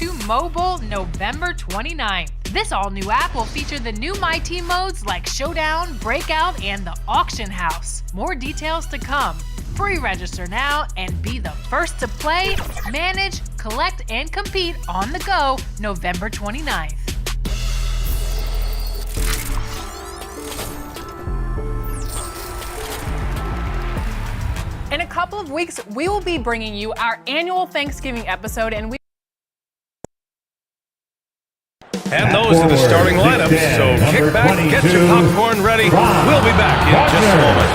to mobile November 29th. This all-new app will feature the new My Team modes like Showdown, Breakout, and the Auction House. More details to come. Pre-register now and be the first to play, manage, collect, and compete on the go November 29th. In a couple of weeks, we will be bringing you our annual Thanksgiving episode, and those are the starting lineups, so kick back, get your popcorn ready. We'll be back in just a moment.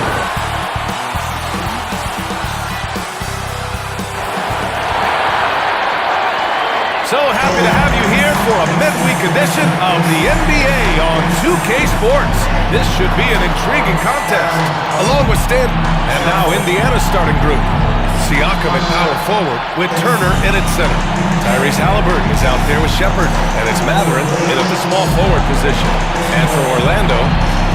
So happy to have you here for a midweek edition of the NBA on 2K Sports. This should be an intriguing contest, along with Stanton. And now Indiana's starting group. Siakam at power forward with Turner in its center. Tyrese Halliburton is out there with Shepard, and it's Mathurin in at the small forward position. And for Orlando,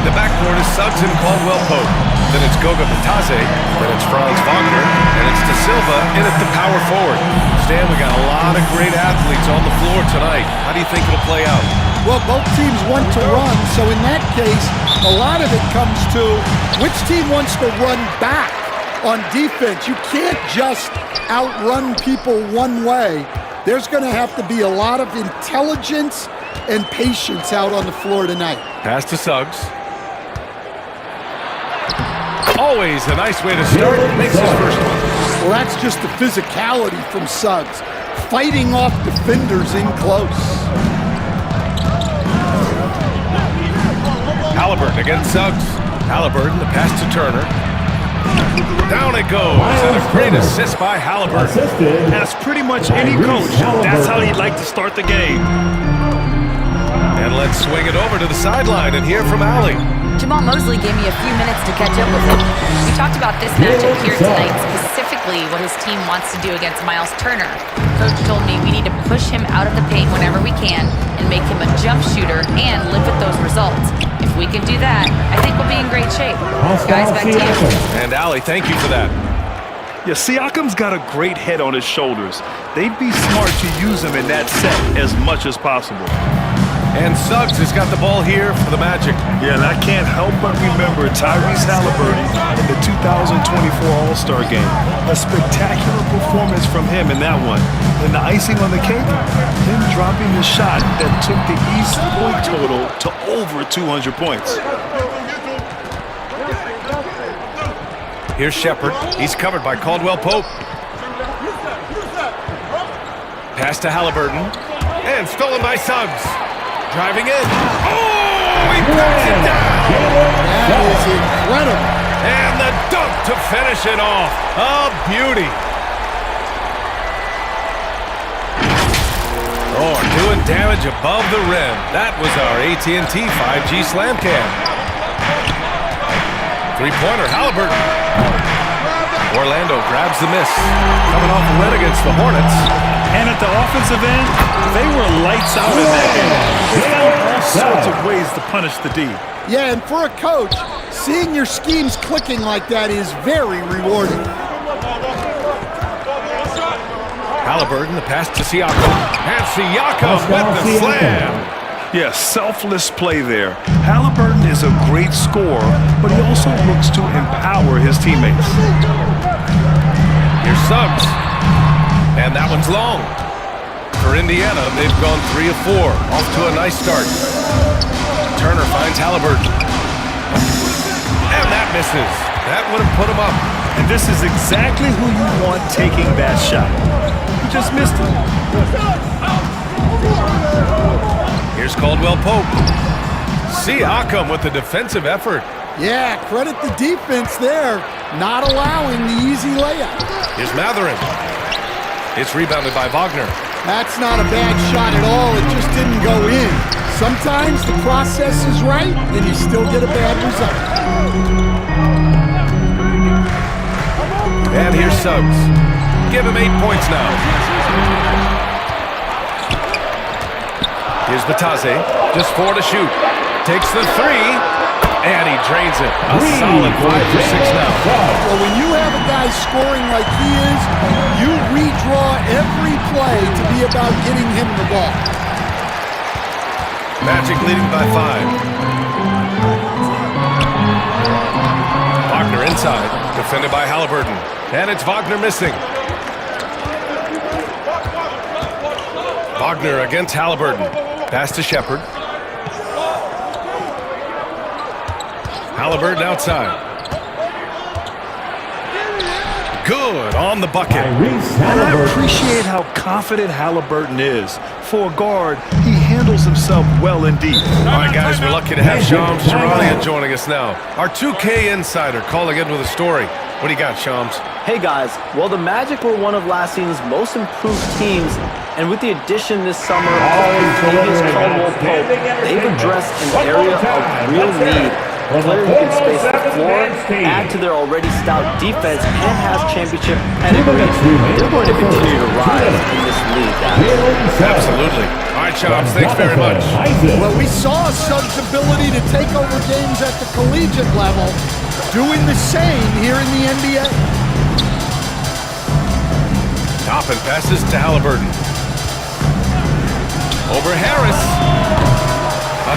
the backcourt is Suggs and Caldwell-Pope. Then it's Goga Bitadze, then it's Franz Wagner, and it's De Silva in at the power forward. Stan, we got a lot of great athletes on the floor tonight. How do you think it'll play out? Well, both teams want to run, so in that case, a lot of it comes to which team wants to run back on defense. You can't just outrun people one way. There's going to have to be a lot of intelligence and patience out on the floor tonight. Pass to Suggs. Always a nice way to start. Makes his first one. Well, that's just the physicality from Suggs, fighting off defenders in close. Halliburton against Suggs. Halliburton, the pass to Turner. Down it goes, and a great assist by Halliburton. That's pretty much any coach. That's how he'd like to start the game. And let's swing it over to the sideline and hear from Allie. Jamal Mosley gave me a few minutes to catch up with him. We talked about this matchup here tonight, specifically what his team wants to do against Miles Turner. Coach told me we need to push him out of the paint whenever we can and make him a jump shooter and live with those results. If we can do that, I think we'll be in great shape. Guys, back to you. And Allie, thank you for that. Yeah, Siakam's got a great head on his shoulders. They'd be smart to use him in that set as much as possible. And Suggs has got the ball here for the Magic. Yeah, and I can't help but remember Tyrese Halliburton in the 2024 All-Star Game. A spectacular performance from him in that one. And the icing on the cake, him dropping the shot that took the East point total to over 200 points. Here's Shepard. He's covered by Caldwell-Pope. Pass to Halliburton. And stolen by Suggs. Driving in. Oh, he puts it down. That is incredible. And the dunk to finish it off. A beauty. Oh, doing damage above the rim. That was our AT&T 5G Slam Cam. Three-pointer, Halliburton. Orlando grabs the miss. Coming off a win against the Hornets. And at the offensive end, they were lights out in that game. They found all sorts of ways to punish the D. Yeah, and for a coach, seeing your schemes clicking like that is very rewarding. Halliburton, the pass to Siakam. And Siakam with the slam. Yeah, selfless play there. Halliburton is a great scorer, but he also looks to empower his teammates. Here's Suggs. And that one's long. For Indiana, they've gone 3 of 4. Off to a nice start. Turner finds Halliburton. And that misses. That would have put him up. And this is exactly who you want taking that shot. He just missed it. Here's Caldwell-Pope. Siakam with the defensive effort. Yeah, credit the defense there, not allowing the easy layup. Here's Mathurin. It's rebounded by Wagner. That's not a bad shot at all. It just didn't go in. Sometimes the process is right, and you still get a bad result. And here's Suggs. Give him 8 points now. Here's Bitadze. Just 4 to shoot. Takes the 3. And he drains it. A solid 5 for 6 now. Well, when you have a guy scoring like he is, you redraw every play to be about getting him the ball. Magic leading by 5. Wagner inside, defended by Halliburton. And it's Wagner missing. Wagner against Halliburton. Pass to Shepherd. Halliburton outside. Good on the bucket. And I appreciate how confident Halliburton is. For a guard, he handles himself well indeed. All right, guys, we're lucky to have Shams Charania joining us now. Our 2K insider calling in with a story. What do you got, Shams? Hey guys, well the Magic were one of last season's most improved teams, and with the addition this summer of Davis Caldwell Pope, they've addressed an area of real need. A player who can space the floor, add to their already stout defense, and has championship pedigree. They're going to continue to rise in this league, guys. Absolutely. All right, Shams, thanks very much. Well, we saw Suggs' ability to take over games at the collegiate level, doing the same here in the NBA. Toppin passes to Halliburton. Over Harris.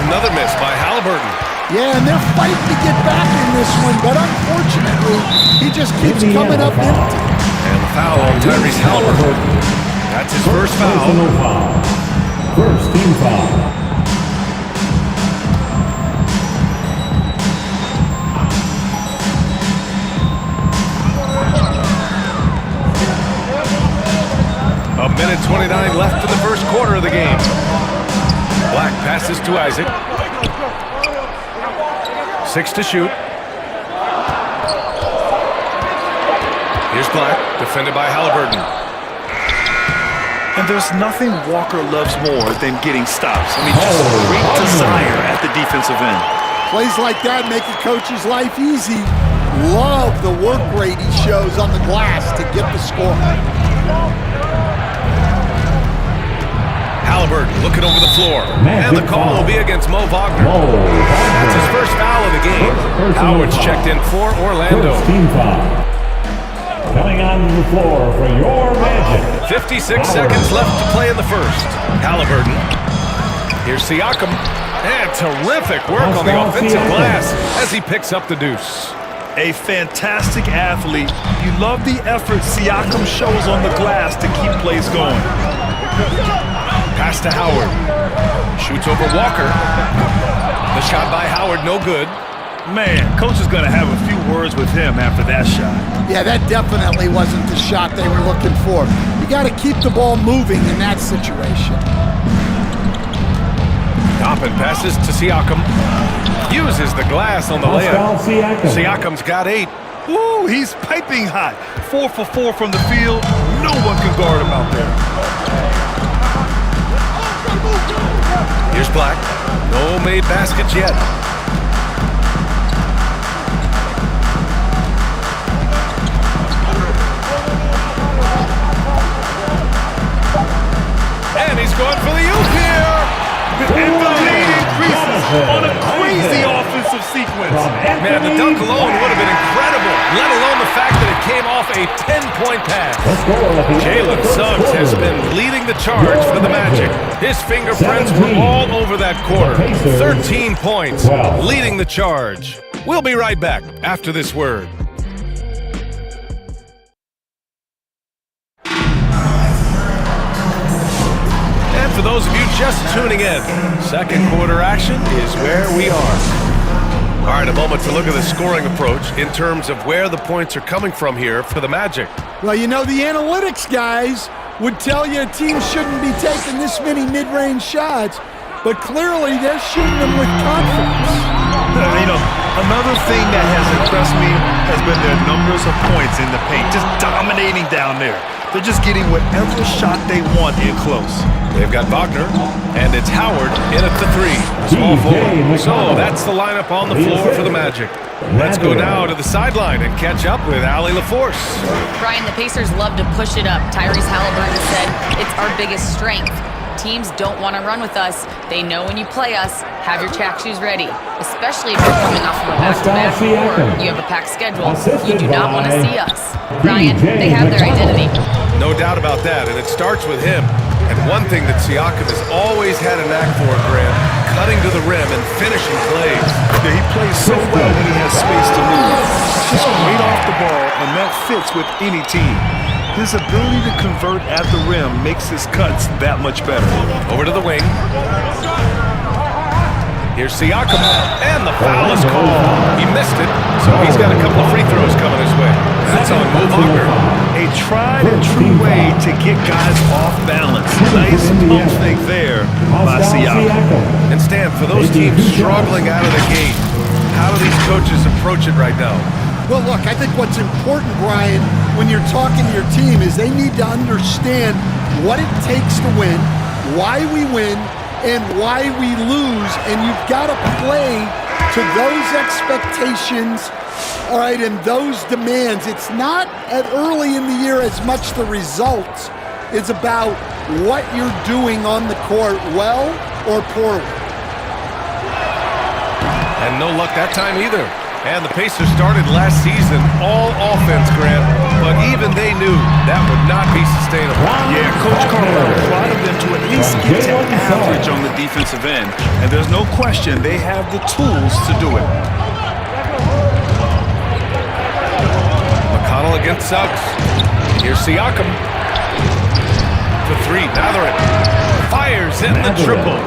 Another miss by Halliburton. Yeah, and they're fighting to get back in this one, but unfortunately, he just keeps coming up empty. And the foul on Tyrese Halliburton. That's his first foul. First team foul. A minute 29 left in the first quarter of the game. Black passes to Isaac. 6 to shoot. Here's Black, defended by Halliburton. And there's nothing Walker loves more than getting stops. I mean, just great desire at the defensive end. Plays like that make a coach's life easy. Love the work rate he shows on the glass to get the score. Halliburton looking over the floor. And the call will be against Mo Wagner. That's his first foul of the game. Howard's checked in for Orlando. Team foul. Coming on the floor for your Magic. 56 seconds left to play in the first. Halliburton. Here's Siakam. And terrific work on the offensive glass as he picks up the deuce. A fantastic athlete. You love the effort Siakam shows on the glass to keep plays going. Pass to Howard. Shoots over Walker. The shot by Howard, no good. Man, coach is going to have a few words with him after that shot. Yeah, that definitely wasn't the shot they were looking for. You got to keep the ball moving in that situation. Toppin passes to Siakam. Uses the glass on the layup. Siakam's got 8. Ooh, he's piping hot. 4 for 4 from the field. No one can guard him out there. Here's Black. No made baskets yet. And he's going for the oop here. And the lead increases on a crazy offensive sequence. Man, the dunk alone would have been incredible, let alone the fact that it came off a 10-point pass. Jalen Suggs has been leading the charge for the Magic. His fingerprints were all over that quarter. 13 points, leading the charge. We'll be right back after this word. For those of you just tuning in, second quarter action is where we are. All right, a moment to look at the scoring approach in terms of where the points are coming from here for the Magic. Well, you know, the analytics guys would tell you a team shouldn't be taking this many mid-range shots, but clearly they're shooting them with confidence. You know, another thing that has impressed me has been their numbers of points in the paint, just dominating down there. They're just getting whatever shot they want in close. They've got Wagner, and it's Howard in at the 3. Small forward. So that's the lineup on the floor for the Magic. Let's go now to the sideline and catch up with Allie LaForce. Brian, the Pacers love to push it up. Tyrese Halliburton said it's our biggest strength. Teams don't want to run with us. They know when you play us, have your track shoes ready, especially if you're coming off from a back-to-back or you have a packed schedule. You do not want to see us. Brian, they have their identity. No doubt about that, and it starts with him. And one thing that Siakam has always had a knack for, Grant, cutting to the rim and finishing plays. Yeah, he plays so well when he has space to move. Just great off the ball, and that fits with any team. His ability to convert at the rim makes his cuts that much better. Over to the wing. Here's Siakam, and the foul is called. He missed it, so he's got a couple of free throws coming his way. That's on Mo Wagner. A tried and true way to get guys off balance. Nice pump fake there by Siakam. And Stan, for those teams struggling out of the gate, how do these coaches approach it right now? Well, look, I think what's important, Brian, when you're talking to your team is they need to understand what it takes to win, why we win, and why we lose, and you've got to play to those expectations, all right, and those demands. It's not at early in the year as much the results. It's about what you're doing on the court, well or poorly. And no luck that time either. And the Pacers started last season all offense, Grant, but even they knew that would not be sustainable. Yeah, Coach Carlisle prodded them to at least get to average on the defensive end. And there's no question they have the tools to do it. McConnell against Suggs. Here's Siakam. For three, Matherin fires in the triple.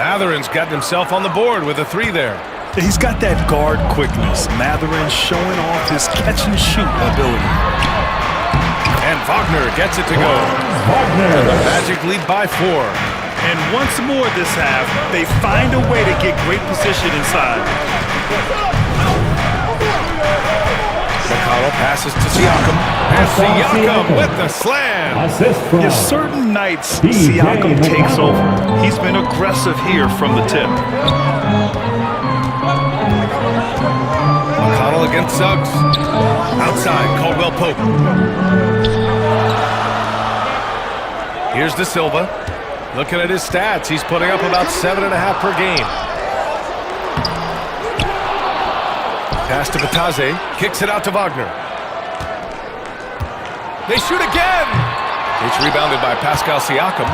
Matherin's gotten himself on the board with a three there. He's got that guard quickness. Matherin showing off his catch-and-shoot ability. And Wagner gets it to go. And the Magic lead by 4. And once more this half, they find a way to get great position inside. McConnell passes to Siakam. And Siakam with the slam. Yeah, certain nights, Siakam takes over. He's been aggressive here from the tip. McConnell against Suggs. Outside, Caldwell Pope. Here's De Silva. Looking at his stats, he's putting up about 7.5 per game. Pass to Batadze. Kicks it out to Wagner. They shoot again! It's rebounded by Pascal Siakam.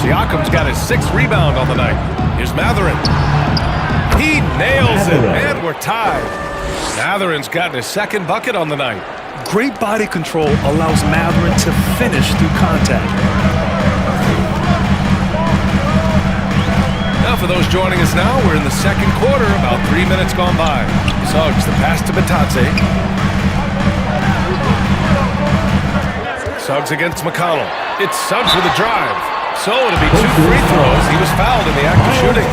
Siakam's got his 6th rebound on the night. Here's Matherin. He nails it, and we're tied. Matherin's gotten his 2nd bucket on the night. Great body control allows Matherin to finish through contact. Now for those joining us now, we're in the 2nd quarter, about 3 minutes gone by. Suggs, the pass to Batadze. Suggs against McConnell. It's Suggs with a drive. So it'll be 2 free throws. He was fouled in the act of shooting.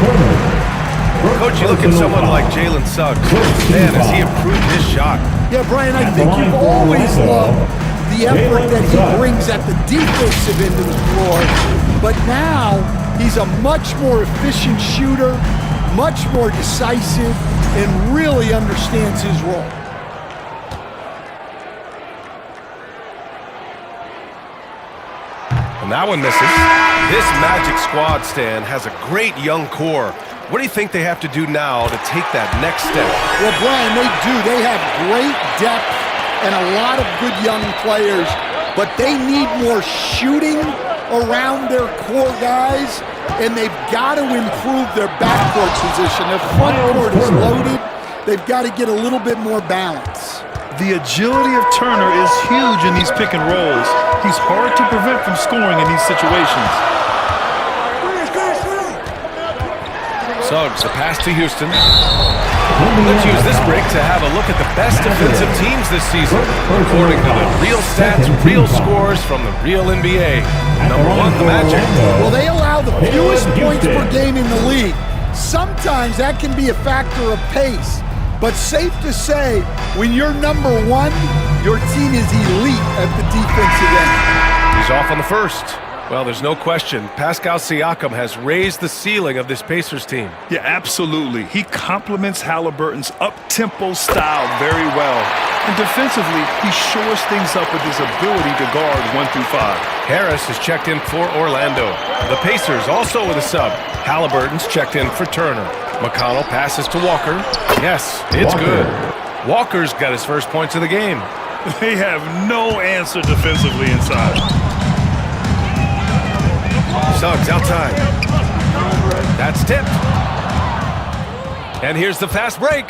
Coach, you look at someone like Jalen Suggs. Man, has he improved his shot. Yeah, Brian, I think you've always loved the effort that he brings at the defensive end of the floor. But now, he's a much more efficient shooter, much more decisive, and really understands his role. And that one misses. This Magic squad, Stan, has a great young core. What do you think they have to do now to take that next step? Well, Brian, they do. They have great depth and a lot of good young players, but they need more shooting around their core guys, and they've got to improve their backcourt position. Their front court is loaded. They've got to get a little bit more balance. The agility of Turner is huge in these pick and rolls. He's hard to prevent from scoring in these situations. Suggs, the pass to Houston. Let's use this break to have a look at the best defensive teams this season, according to the real stats, real scores from the real NBA. Number 1, the Magic. Well, they allow the fewest points per game in the league. Sometimes that can be a factor of pace, but safe to say, when you're number 1, your team is elite at the defensive end. He's off on the first. Well, there's no question. Pascal Siakam has raised the ceiling of this Pacers team. Yeah, absolutely. He complements Halliburton's up-tempo style very well. And defensively, he shores things up with his ability to guard 1 through 5. Harris is checked in for Orlando. The Pacers also with a sub. Halliburton's checked in for Turner. McConnell passes to Walker. Yes, it's good. Walker's got his first points of the game. They have no answer defensively inside. Suggs outside. That's tipped. And here's the fast break.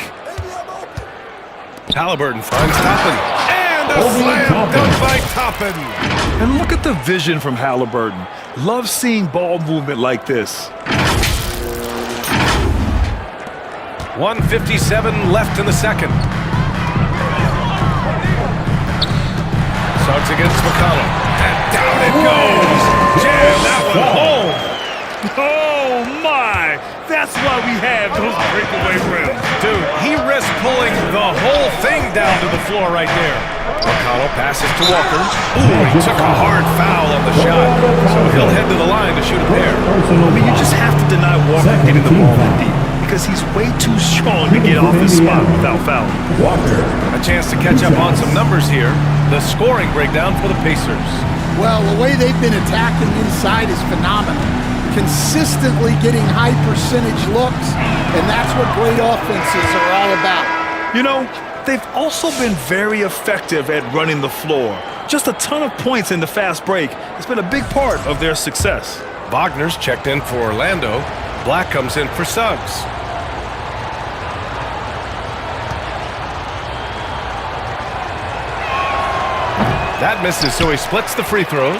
Halliburton finds Toppin. And a slam dunk by Toppin. And look at the vision from Halliburton. Love seeing ball movement like this. 1:57 left in the second. Suggs against McConnell. And down it goes. Jam that one home. Oh, my. That's why we have those breakaway rims. Dude, he risked pulling the whole thing down to the floor right there. McConnell passes to Walker. Ooh, he took a hard foul on the shot. So he'll head to the line to shoot a pair. I mean, you just have to deny Walker getting the ball in deep because he's way too strong to get off his spot without fouling. A chance to catch up on some numbers here. The scoring breakdown for the Pacers. Well, the way they've been attacking inside is phenomenal. Consistently getting high percentage looks, and that's what great offenses are all about. You know, they've also been very effective at running the floor. Just a ton of points in the fast break. It's been a big part of their success. Wagner's checked in for Orlando. Black comes in for Suggs. That misses, so he splits the free throws.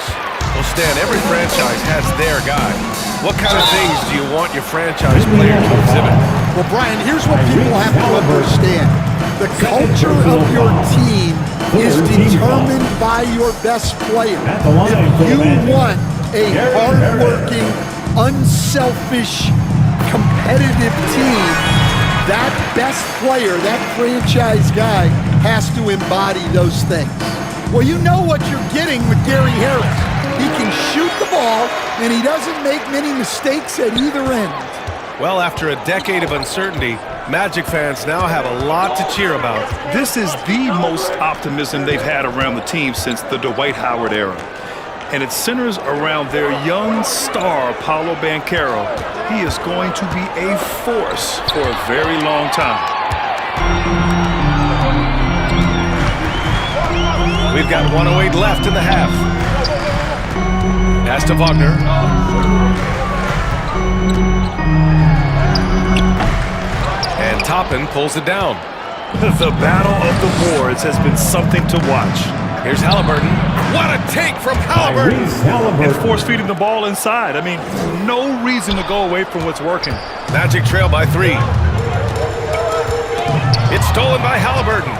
Well, Stan, every franchise has their guy. What kind of things do you want your franchise player to exhibit? Well, Brian, here's what people have to understand. The culture of your team is determined by your best player. If you want a hard-working, unselfish, competitive team, that best player, that franchise guy, has to embody those things. Well, you know what you're getting with Gary Harris. He can shoot the ball, and he doesn't make many mistakes at either end. Well, after a decade of uncertainty, Magic fans now have a lot to cheer about. This is the most optimism they've had around the team since the Dwight Howard era. And it centers around their young star, Paolo Banchero. He is going to be a force for a very long time. We've got 1:08 left in the half. Pass to Wagner. And Toppin pulls it down. The battle of the boards has been something to watch. Here's Halliburton. What a take from Halliburton! And force-feeding the ball inside. I mean, no reason to go away from what's working. Magic trail by 3. It's stolen by Halliburton.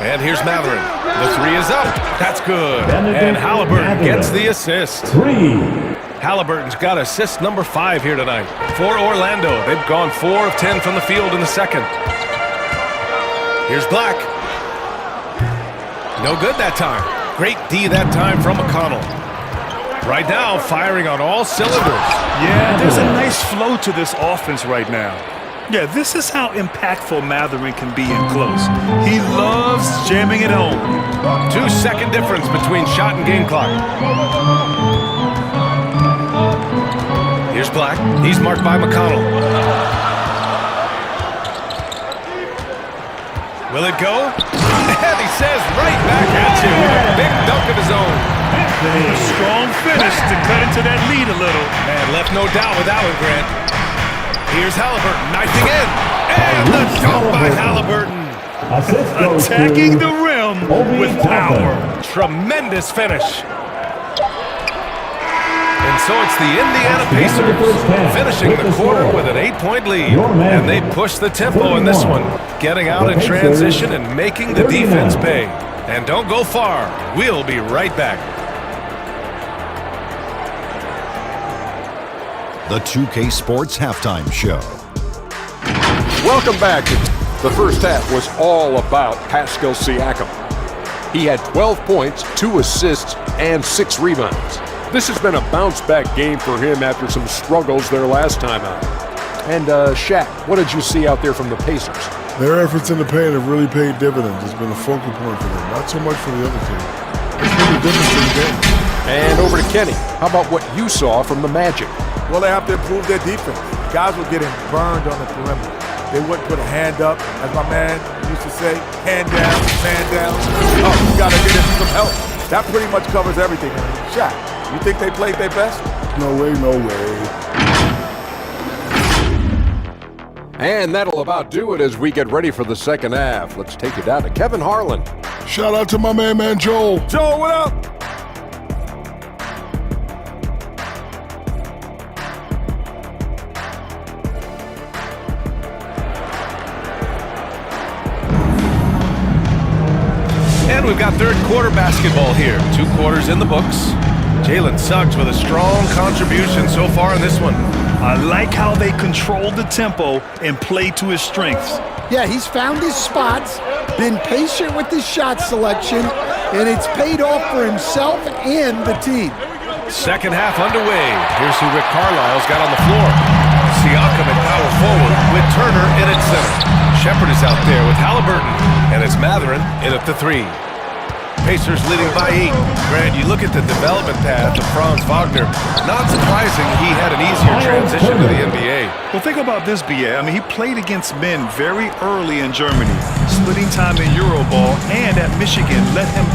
And here's Matherin. The 3 is up. That's good. And Halliburton gets the assist. Halliburton's got assist number 5 here tonight. For Orlando, they've gone 4 of 10 from the field in the second. Here's Black. No good that time. Great D that time from McConnell. Right now, firing on all cylinders. Yeah, there's a nice flow to this offense right now. Yeah, this is how impactful Matherin can be in close. He loves jamming it home. 2-second difference between shot and game clock. Here's Black. He's marked by McConnell. Will it go? And he says right back at you with a big dunk of his own. A strong finish to cut into that lead a little. And left no doubt with that one, Grant. Here's Halliburton knifing in. And the dunk by Halliburton. Attacking the rim with power. Tremendous finish. And so it's the Indiana Pacers finishing the quarter with an 8-point lead. And they push the tempo in this one, getting out in transition and making the defense pay. And don't go far. We'll be right back. The 2K Sports Halftime Show. Welcome back. The first half was all about Pascal Siakam. He had 12 points, 2 assists, and 6 rebounds. This has been a bounce-back game for him after some struggles their last time out. And Shaq, what did you see out there from the Pacers? Their efforts in the paint have really paid dividends. It's been a focal point for them, not so much for the other team. It's been the difference in the game. And over to Kenny. How about what you saw from the Magic? Well, they have to improve their defense. Guys were getting burned on the perimeter. They wouldn't put a hand up, as my man used to say, hand down, man down. Oh, you got to get him some help. That pretty much covers everything. Shaq, you think they played their best? No way, no way. And that'll about do it as we get ready for the second half. Let's take it down to Kevin Harlan. Shout out to my man Joel. Joel, what up? And we've got third quarter basketball here. 2 quarters in the books. Jalen Suggs with a strong contribution so far in this one. I like how they control the tempo and play to his strengths. Yeah, he's found his spots, been patient with his shot selection, and it's paid off for himself and the team. Second half underway. Here's who Rick Carlisle's got on the floor. Siakam at power forward with Turner in at center. Shepard is out there with Halliburton, and it's Matherin in at the 3. Pacers leading by 8. Grant, you look at the development path of Franz Wagner. Not surprising he had an easier transition to the NBA. Well, think about this, B.A. I mean, he played against men very early in Germany, splitting time in Euroball, and at Michigan let him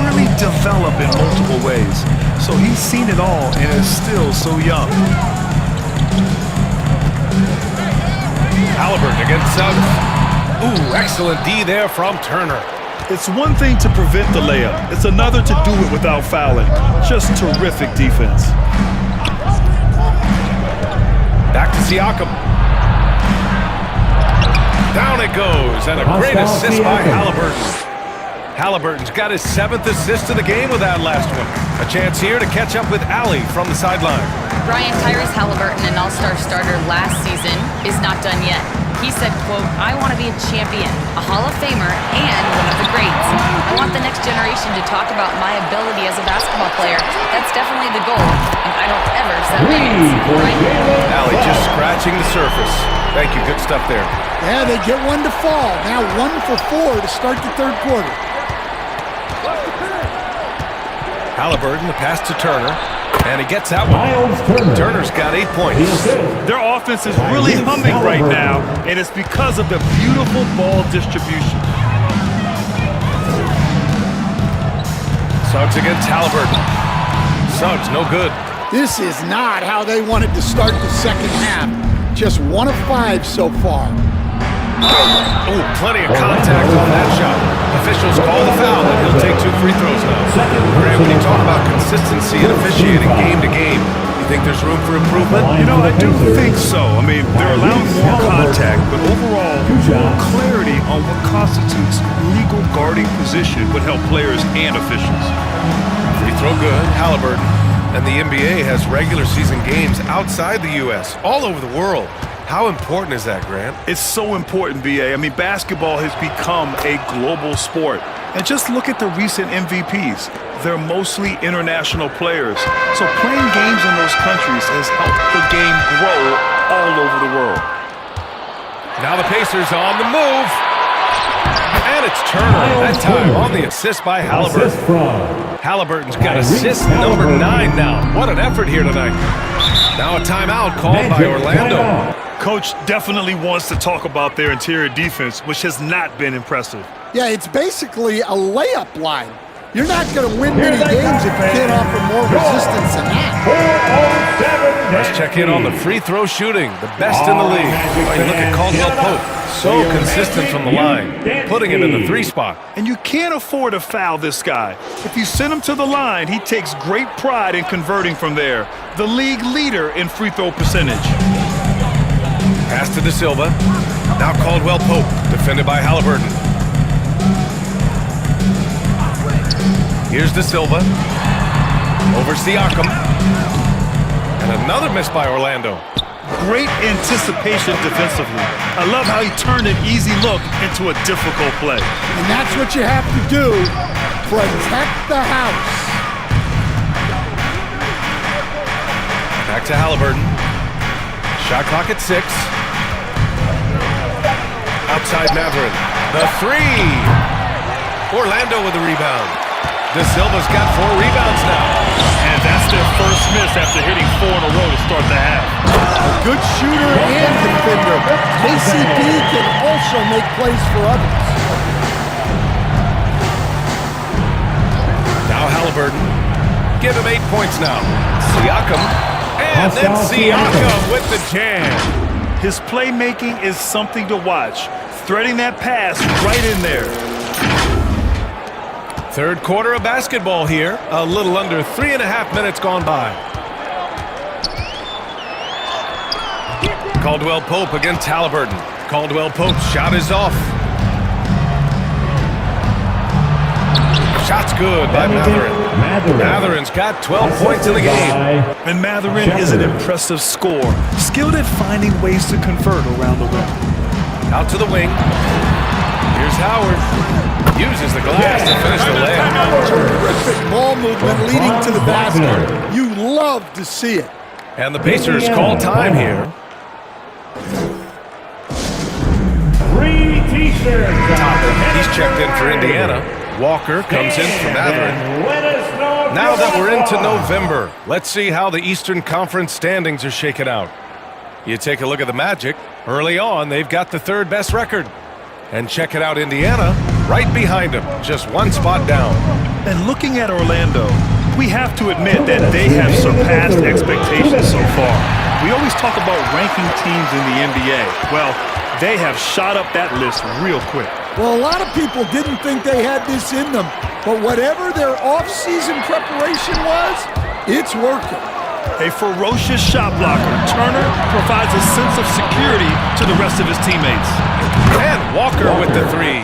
really develop in multiple ways. So he's seen it all and is still so young. Halliburton against Suggs. Ooh, excellent D there from Turner. It's one thing to prevent the layup. It's another to do it without fouling. Just terrific defense. Back to Siakam. Down it goes, and a great assist by Halliburton. Halliburton's got his 7th assist of the game with that last one. A chance here to catch up with Allie from the sideline. Brian, Tyrese Halliburton, an all-star starter last season, is not done yet. He said, quote, "I want to be a champion, a Hall of Famer, and one of the greats. I want the next generation to talk about my ability as a basketball player. That's definitely the goal, and I don't ever set limits." Right? Allie just scratching the surface. Thank you, good stuff there. Yeah, they get one to fall. Now 1 for 4 to start the third quarter. Halliburton, the pass to Turner, and he gets that one. Turner's got 8 points. Their offense is really humming right now, and it's because of the beautiful ball distribution. Suggs against Halliburton. Suggs, no good. This is not how they wanted to start the second half. Just 1 of 5 so far. Oh, plenty of contact on that shot. Officials call the foul, and he'll take 2 free throws now. Grant, when you talk about consistency and officiating game to game, you think there's room for improvement? You know, I do think so. I mean, they're allowing more contact, but overall, more clarity on what constitutes legal guarding position would help players and officials. Free throw good, Halliburton. And the NBA has regular season games outside the U.S., all over the world. How important is that, Grant? It's so important, B.A. I mean, basketball has become a global sport. And just look at the recent MVPs. They're mostly international players. So playing games in those countries has helped the game grow all over the world. Now the Pacers on the move. And it's Turner, that time on the assist by Halliburton. Halliburton's got assist number 9 now. What an effort here tonight. Now a timeout called by Orlando. Coach definitely wants to talk about their interior defense, which has not been impressive. Yeah, it's basically a layup line. You're not going to win many games if you can't offer more resistance than that. Let's check in on the free throw shooting, the best in the league. Oh, look at Caldwell Pope, so consistent from the line, putting him in the 3 spot. And you can't afford to foul this guy. If you send him to the line, he takes great pride in converting from there. The league leader in free throw percentage. Pass to De Silva. Now Caldwell Pope, defended by Halliburton. Here's De Silva. Over Siakam. And another miss by Orlando. Great anticipation defensively. I love how he turned an easy look into a difficult play. And that's what you have to do. Protect the house. Back to Halliburton. Shot clock at 6. Outside Matherin. The 3. Orlando with the rebound. De Silva's got 4 rebounds now. And that's their first miss after hitting 4 in a row to start the half. A good shooter and defender. KCP can also make plays for others. Now Halliburton. Give him 8 points now. Siakam. And then Siakam with the jam. His playmaking is something to watch. Threading that pass right in there. Third quarter of basketball here. A little under 3.5 minutes gone by. Caldwell Pope against Halliburton. Caldwell Pope's shot is off. Shot's good by Matherin. Matherin's got 12 points in the game. And Matherin is an impressive scorer. Skilled at finding ways to convert around the rim. Out to the wing. Here's Howard. Uses the glass to finish the layup. Terrific ball movement leading to the basket. You love to see it. And the Pacers call time here. 3 T-shirts. He's checked in for Indiana. Walker comes in for Matherin. Now that we're into November, let's see how the Eastern Conference standings are shaken out. You take a look at the Magic. Early on, they've got the 3rd best record. And check it out, Indiana, right behind them, just 1 spot down. And looking at Orlando, we have to admit that they have surpassed expectations so far. We always talk about ranking teams in the NBA. Well, they have shot up that list real quick. Well, a lot of people didn't think they had this in them, but whatever their off-season preparation was, it's working. A ferocious shot blocker, Turner provides a sense of security to the rest of his teammates. And Walker with the 3.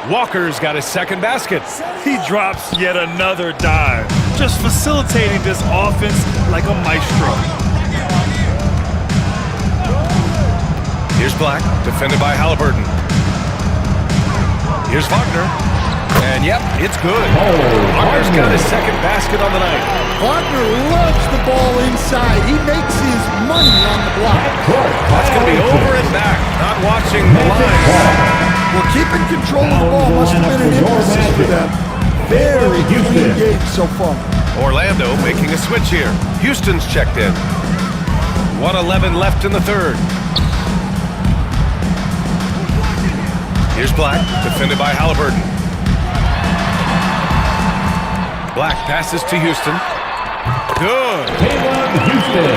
Walker's got his 2nd basket. He drops yet another dive, just facilitating this offense like a maestro. Here's Black, defended by Halliburton. Here's Wagner. And yep, it's good. Wagner's got his 2nd basket on the night. Wagner loves the ball inside. He makes his money on the block. That's going to be over and back. Not watching the line. Well, keeping control of the ball must have been an emphasis for them. Very clean game so far. Orlando making a switch here. Houston's checked in. 1:11 left in the 3rd. Here's Black, defended by Halliburton. Black passes to Houston. Good. Houston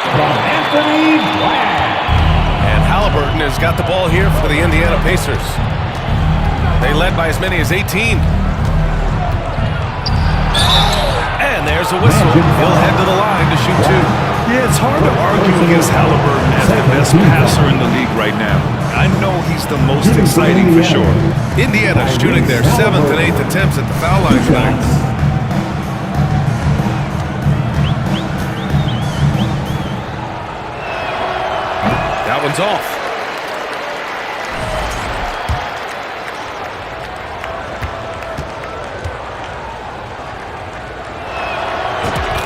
from Anthony Black. And Halliburton has got the ball here for the Indiana Pacers. They led by as many as 18. And there's a whistle. He'll head to the line to shoot 2. Yeah, it's hard to argue against Halliburton as the best passer in the league right now. I know he's the most exciting for sure. Indiana shooting their 7th and 8th attempts at the foul line tonight. That one's off.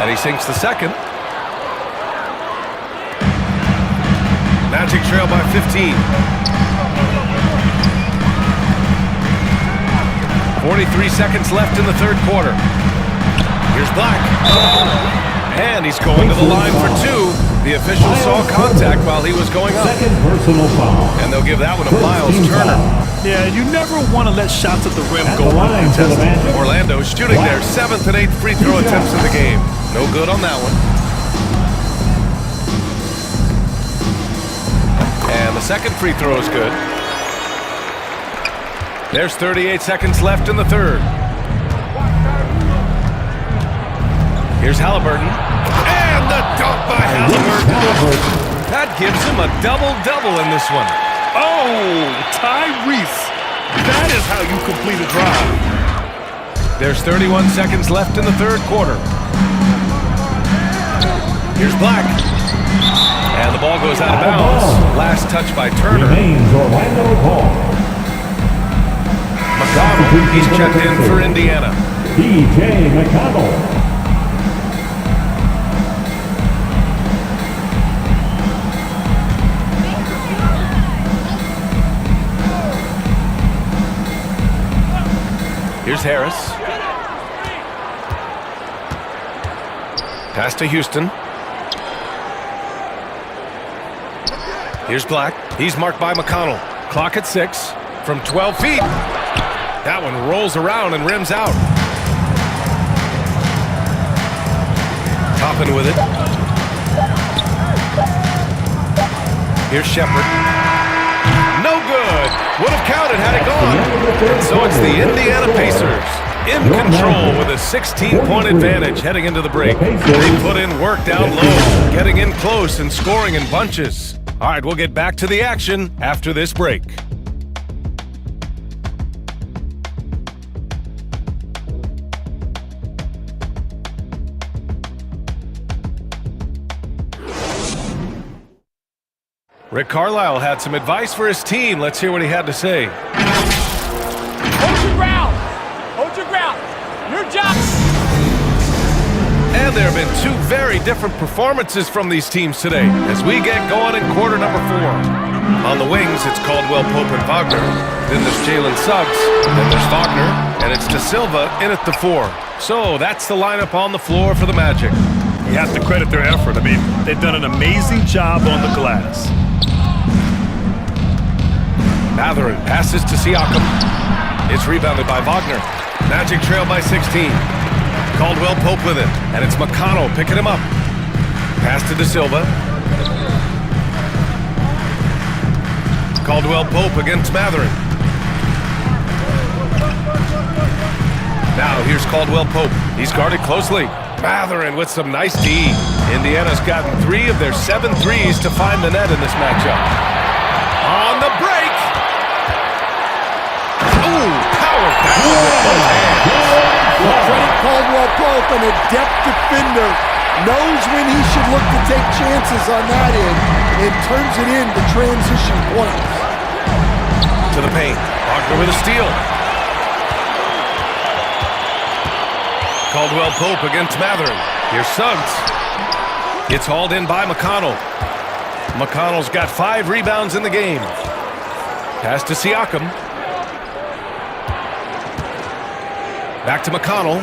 And he sinks the 2nd. Magic trail by 15. 43 seconds left in the 3rd quarter. Here's Black. And he's going to the line for 2. The official saw contact while he was going up. 2nd personal foul. And they'll give that one to Miles Turner. Yeah, you never want to let shots at the rim go uncontested. Orlando shooting their 7th and 8th free throw attempts in the game. No good on that one. And the 2nd free throw is good. There's 38 seconds left in the 3rd. Here's Halliburton. And the dunk by Halliburton. That gives him a double-double in this one. Oh, Tyrese. That is how you complete a drive. There's 31 seconds left in the 3rd quarter. Here's Black. And the ball goes out of bounds. Last touch by Turner. Remains Orlando Ball. McConnell, he's checked in for Indiana. DJ McConnell. Here's Harris. Pass to Houston. Here's Black. He's marked by McConnell. Clock at 6 from 12 feet. That one rolls around and rims out. Toppin with it. Here's Shepard. No good. Would have counted had it gone. And so it's the Indiana Pacers in control with a 16-point advantage heading into the break. They put in work down low, getting in close and scoring in bunches. All right, we'll get back to the action after this break. Rick Carlisle had some advice for his team. Let's hear what he had to say. Hold your ground. Hold your ground. Your job. And there have been two very different performances from these teams today as we get going in quarter number 4. On the wings, it's Caldwell Pope and Wagner. Then there's Jalen Suggs. Then there's Wagner. And it's De Silva in at the 4. So that's the lineup on the floor for the Magic. You have to credit their effort. I mean, they've done an amazing job on the glass. Matherin passes to Siakam. It's rebounded by Wagner. Magic trail by 16. Caldwell Pope with it. And it's McConnell picking him up. Pass to De Silva. Caldwell Pope against Matherin. Now here's Caldwell Pope. He's guarded closely. Matherin with some nice D. Indiana's gotten 3 of their 7 threes to find the net in this matchup. On the break. Ooh, power back with both hands. Credit Caldwell Pope, an adept defender, knows when he should look to take chances on that end and turns it into transition points. To the paint. Wagner with a steal. Caldwell Pope against Matherin. Here's Suggs. It's hauled in by McConnell. McConnell's got 5 rebounds in the game. Pass to Siakam. Back to McConnell.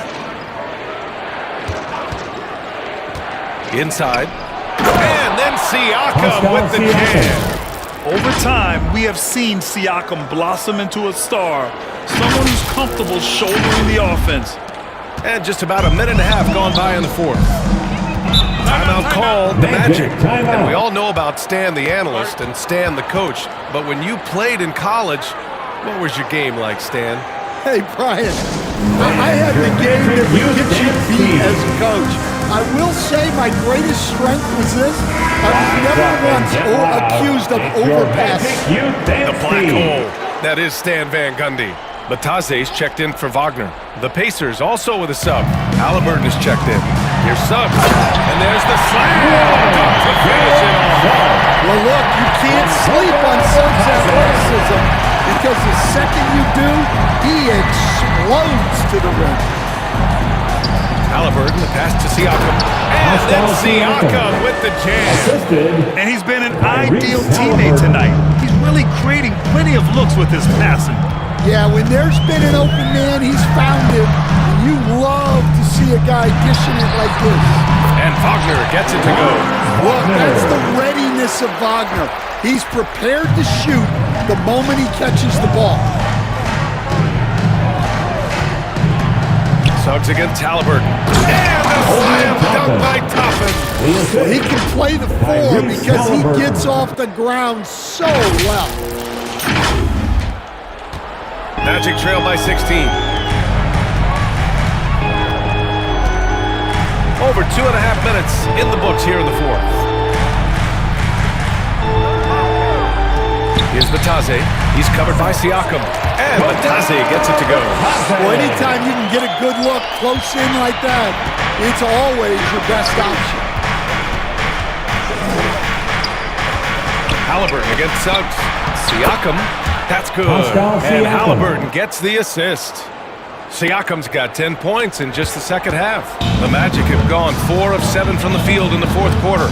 Inside. And then Siakam with the jam. Over time, we have seen Siakam blossom into a star. Someone who's comfortable shouldering the offense. And just about a minute and a half gone by in the 4th. Timeout called the Magic. And we all know about Stan the analyst and Stan the coach. But when you played in college, what was your game like, Stan? Hey, Brian, I had the game that would get you beat as a coach. I will say my greatest strength was this. I was never once accused of overpassing. The black hole. That is Stan Van Gundy. Bataze's checked in for Wagner. The Pacers also with a sub. Halliburton is checked in. Here's Suggs. And there's the slam. To finish it off. Well, look, you can't sleep on Suggs' athleticism because the second you do, he explodes to the rim. Halliburton, the pass to Siakam. And then Siakam with the jam. And he's been an ideal teammate tonight. He's really creating plenty of looks with his passing. Yeah, when there's been an open man, he's found it. And you love to see a guy dishing it like this. And Wagner gets it to go. Look, that's the readiness of Wagner. He's prepared to shoot the moment he catches the ball. Suggs against Halliburton. And a slam dunk by Toppin. Well, he can play the 4 because he gets off the ground so well. Magic trail by 16. Over 2.5 minutes in the books here in the 4th. Here's Bataze. He's covered by Siakam. And Bataze gets it to go. Well, anytime you can get a good look close in like that, it's always your best option. Halliburton against Suggs. Siakam, that's good. And Halliburton gets the assist. Siakam's got 10 points in just the second half. The Magic have gone 4 of 7 from the field in the fourth quarter.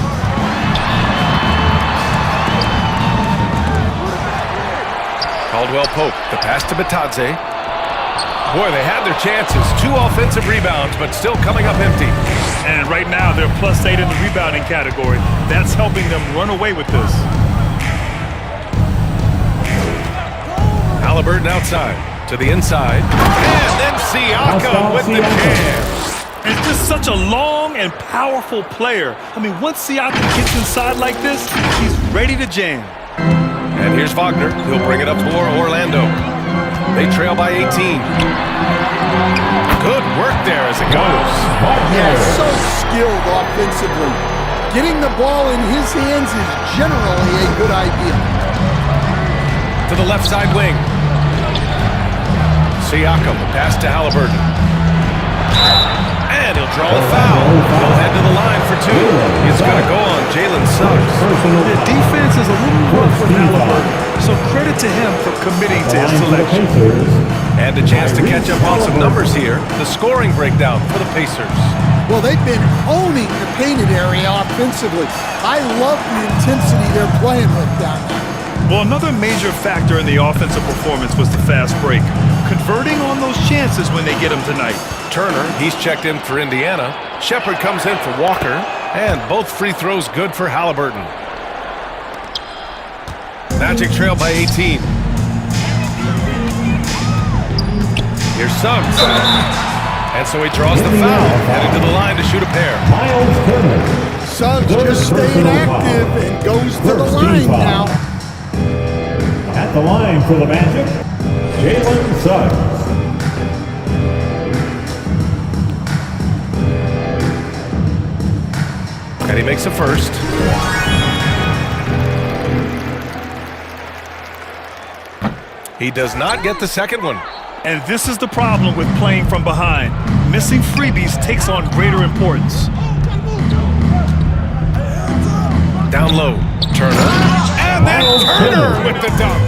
Caldwell Pope, the pass to Batadze. Boy, they had their chances. 2 offensive rebounds, but still coming up empty. And right now, they're +8 in the rebounding category. That's helping them run away with this. Halliburton outside, to the inside. And then Siakam with the jam. It's just such a long and powerful player. I mean, once Siakam gets inside like this, he's ready to jam. And here's Wagner. He'll bring it up for Orlando. They trail by 18. Good work there as it goes. Yeah, so skilled offensively. Getting the ball in his hands is generally a good idea. To the left side wing. Siakam, pass to Halliburton. And he'll draw the foul. He'll head to the line for 2. It's going to go on Jalen Suggs. The defense is a little rough with Halliburton, so credit to him for committing to his selection. And a chance to catch up on some numbers here. The scoring breakdown for the Pacers. Well, they've been owning the painted area offensively. I love the intensity they're playing with down there. Well, another major factor in the offensive performance was the fast break. Converting on those chances when they get them tonight. Turner, he's checked in for Indiana. Shepard comes in for Walker. And both free throws good for Halliburton. Magic trail by 18. Here's Suggs. And so he draws the foul, heading to the line to shoot a pair. Suggs just staying active and goes to the line now. At the line for the Magic, Jalen Suggs. And he makes a first. He does not get the second one. And this is the problem with playing from behind. Missing freebies takes on greater importance. Down low, Turner. And then Turner with the dunk.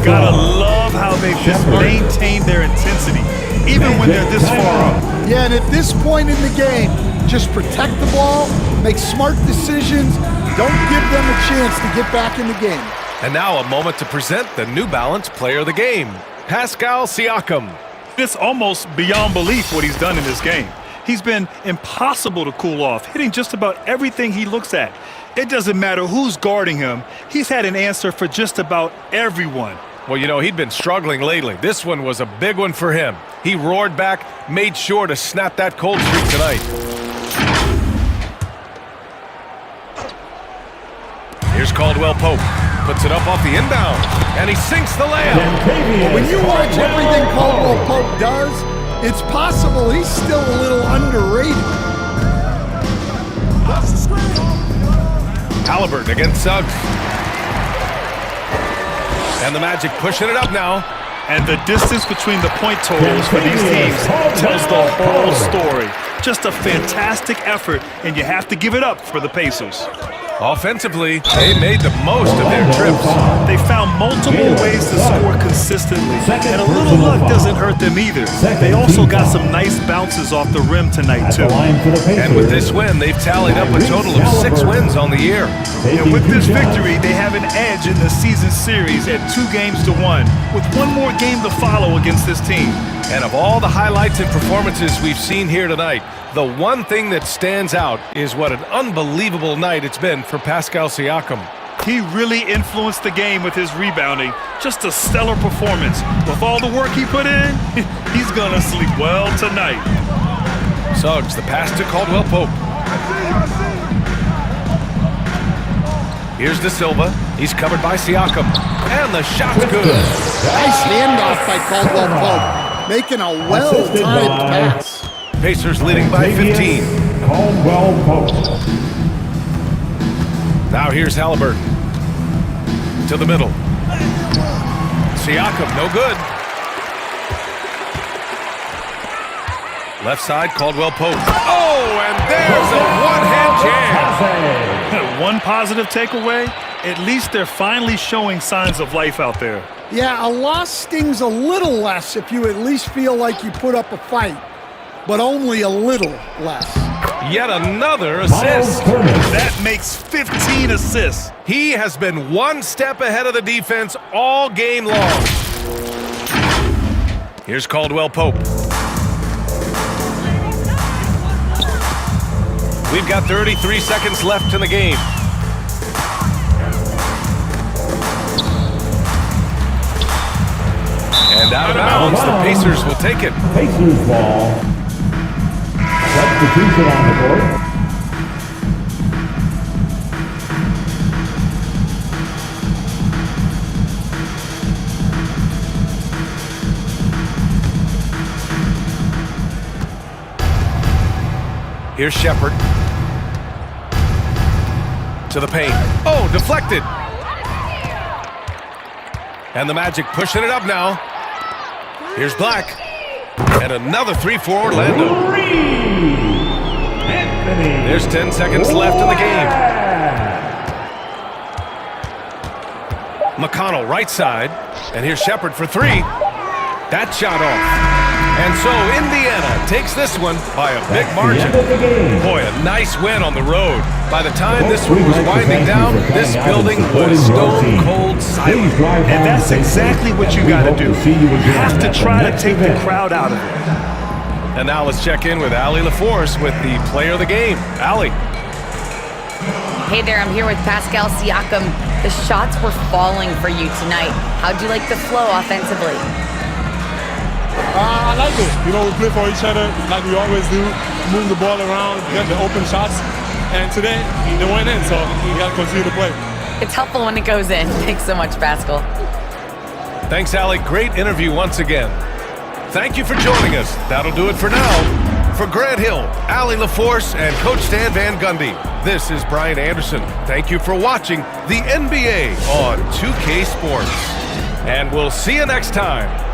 Gotta love how they've just maintained their intensity, even when they're this far up. Yeah, and at this point in the game, just protect the ball, make smart decisions, don't give them a chance to get back in the game. And now a moment to present the New Balance Player of the Game, Pascal Siakam. It's almost beyond belief what he's done in this game. He's been impossible to cool off, hitting just about everything he looks at. It doesn't matter who's guarding him. He's had an answer for just about everyone. Well, you know, he'd been struggling lately. This one was a big one for him. He roared back, made sure to snap that cold streak tonight. Here's Caldwell Pope. Puts it up off the inbound, and he sinks the layup. Well, when you watch everything Caldwell Pope does, it's possible he's still a little underrated. Halliburton against Suggs. And the Magic pushing it up now. And the distance between the point totals for these teams tells the whole story. Just a fantastic effort, and you have to give it up for the Pacers. Offensively, they made the most of their trips. They found multiple ways to score consistently, and a little luck doesn't hurt them either. They also got some nice bounces off the rim tonight, too. And with this win, they've tallied up a total of 6 wins on the year. And with this victory, they have an edge in the season series at 2-1, with one more game to follow against this team. And of all the highlights and performances we've seen here tonight, the one thing that stands out is what an unbelievable night it's been for Pascal Siakam. He really influenced the game with his rebounding. Just a stellar performance. With all the work he put in, he's gonna sleep well tonight. Suggs, the pass to Caldwell Pope. Here's De Silva. He's covered by Siakam. And the shot's good. Nice handoff by Caldwell Pope, making a well-timed pass. Pacers leading by 15. Caldwell Pope. Now here's Halliburton. To the middle. Siakam, no good. Left side, Caldwell Pope. Oh, and there's a one-hand jam. One positive takeaway, At least they're finally showing signs of life out there. Yeah, a loss stings a little less if you at least feel like you put up a fight, but only a little less. Yet another assist. That makes 15 assists. He has been one step ahead of the defense all game long. Here's Caldwell Pope. We've got 33 seconds left in the game. And out of bounds, the Pacers will take it. Pacers ball. Substitution on the court. Here's Shepard. To the paint. Oh, deflected. And the Magic pushing it up now. Here's Black. And another three for Orlando. There's 10 seconds left in the game. McConnell right side. And here's Shepard for three. That shot off. And so Indiana takes this one by a big margin. Boy, a nice win on the road. By the time this one was winding down, this building was stone cold silent. And that's exactly what you got to do. You have to try to take the crowd out of it. And now let's check in with Allie LaForce with the player of the game. Allie. Hey there, I'm here with Pascal Siakam. The shots were falling for you tonight. How'd you like the flow offensively? I like it. You know, we play for each other like we always do. Move the ball around, get the open shots. And today, they went in, so we got to continue to play. It's helpful when it goes in. Thanks so much, Pascal. Thanks, Allie. Great interview once again. Thank you for joining us. That'll do it for now. For Grant Hill, Allie LaForce, and Coach Stan Van Gundy, this is Brian Anderson. Thank you for watching the NBA on 2K Sports. And we'll see you next time.